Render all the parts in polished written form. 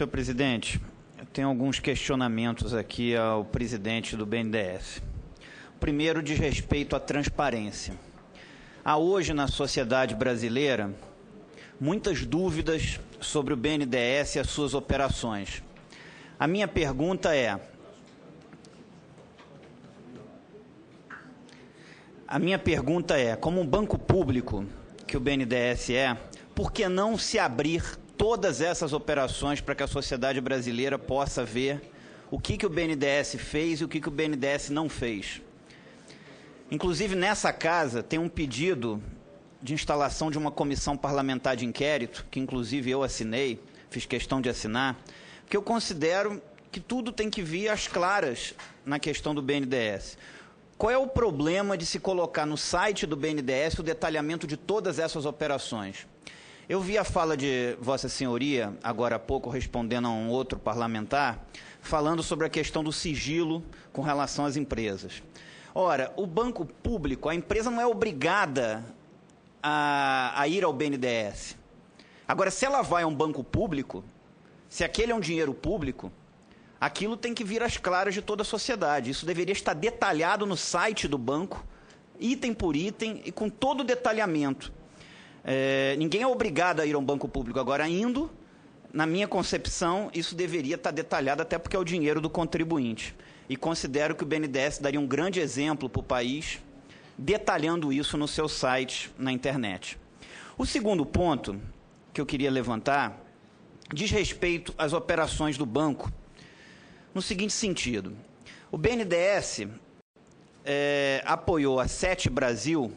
Senhor presidente, eu tenho alguns questionamentos aqui ao presidente do BNDES. O primeiro diz respeito à transparência. Há hoje na sociedade brasileira muitas dúvidas sobre o BNDES e as suas operações. A minha pergunta é: como um banco público que o BNDES é, por que não se abrir todas essas operações para que a sociedade brasileira possa ver o que o BNDES fez e o que o BNDES não fez? Inclusive, nessa casa tem um pedido de instalação de uma comissão parlamentar de inquérito, que inclusive eu assinei, fiz questão de assinar, porque eu considero que tudo tem que vir às claras na questão do BNDES. Qual é o problema de se colocar no site do BNDES o detalhamento de todas essas operações? Eu vi a fala de Vossa Senhoria, agora há pouco, respondendo a um outro parlamentar, falando sobre a questão do sigilo com relação às empresas. Ora, o banco público, a empresa não é obrigada a ir ao BNDES. Agora, se ela vai a um banco público, se aquele é um dinheiro público, aquilo tem que vir às claras de toda a sociedade. Isso deveria estar detalhado no site do banco, item por item e com todo o detalhamento. Ninguém é obrigado a ir a um banco público. Agora, indo, na minha concepção, isso deveria estar detalhado, até porque é o dinheiro do contribuinte. E considero que o BNDES daria um grande exemplo para o país, detalhando isso no seu site, na internet. O segundo ponto que eu queria levantar diz respeito às operações do banco, no seguinte sentido: o BNDES apoiou a Sete Brasil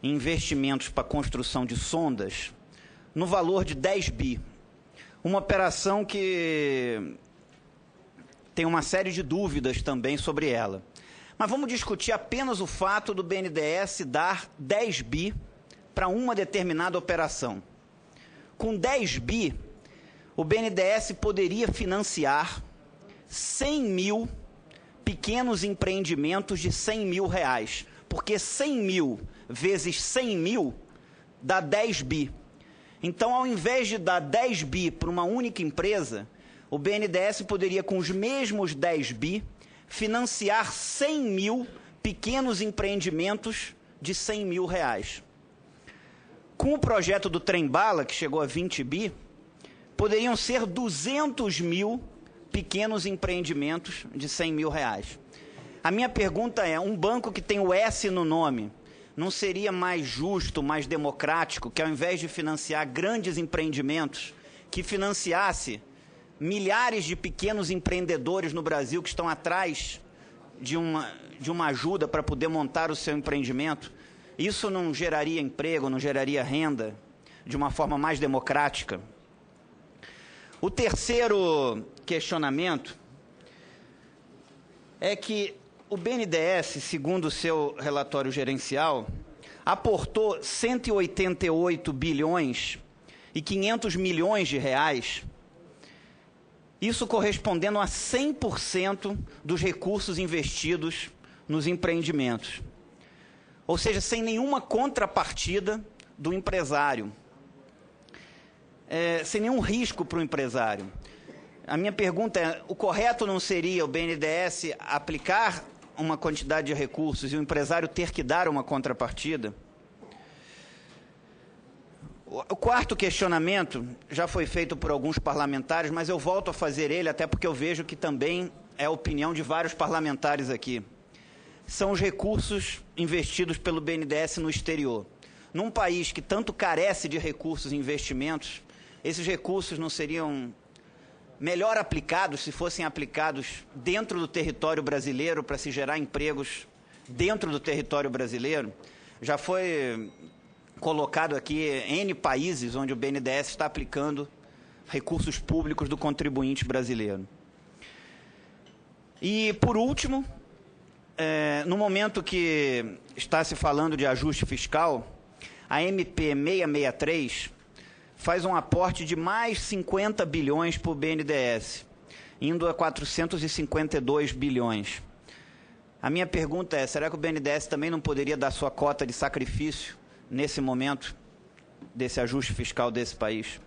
em investimentos para a construção de sondas no valor de 10 bi. Uma operação que tem uma série de dúvidas também sobre ela. Mas vamos discutir apenas o fato do BNDES dar 10 bi para uma determinada operação. Com 10 bi, o BNDES poderia financiar 100 mil pequenos empreendimentos de 100 mil reais, porque 100 mil vezes 100 mil dá 10 bi. Então, ao invés de dar 10 bi para uma única empresa, o BNDES poderia, com os mesmos 10 bi, financiar 100 mil pequenos empreendimentos de 100 mil reais. Com o projeto do Trem-Bala, que chegou a 20 bi, poderiam ser 200 mil pequenos empreendimentos de 100 mil reais. A minha pergunta é: um banco que tem o S no nome, não seria mais justo, mais democrático, que ao invés de financiar grandes empreendimentos, que financiasse milhares de pequenos empreendedores no Brasil que estão atrás de uma ajuda para poder montar o seu empreendimento? Isso não geraria emprego, não geraria renda de uma forma mais democrática? O terceiro questionamento é que o BNDES, segundo o seu relatório gerencial, aportou 188 bilhões e 500 milhões de reais, isso correspondendo a 100% dos recursos investidos nos empreendimentos. Ou seja, sem nenhuma contrapartida do empresário, sem nenhum risco para o empresário. A minha pergunta é: o correto não seria o BNDES aplicar uma quantidade de recursos e o empresário ter que dar uma contrapartida? O quarto questionamento já foi feito por alguns parlamentares, mas eu volto a fazer ele, até porque eu vejo que também é a opinião de vários parlamentares aqui. São os recursos investidos pelo BNDES no exterior. Num país que tanto carece de recursos e investimentos, esses recursos não seriam melhor aplicados se fossem aplicados dentro do território brasileiro para se gerar empregos dentro do território brasileiro? Já foi colocado aqui N países onde o BNDES está aplicando recursos públicos do contribuinte brasileiro. E, por último, no momento que está se falando de ajuste fiscal, a MP 663 faz um aporte de mais 50 bilhões para o BNDES, indo a 452 bilhões. A minha pergunta é: será que o BNDES também não poderia dar sua cota de sacrifício nesse momento desse ajuste fiscal desse país?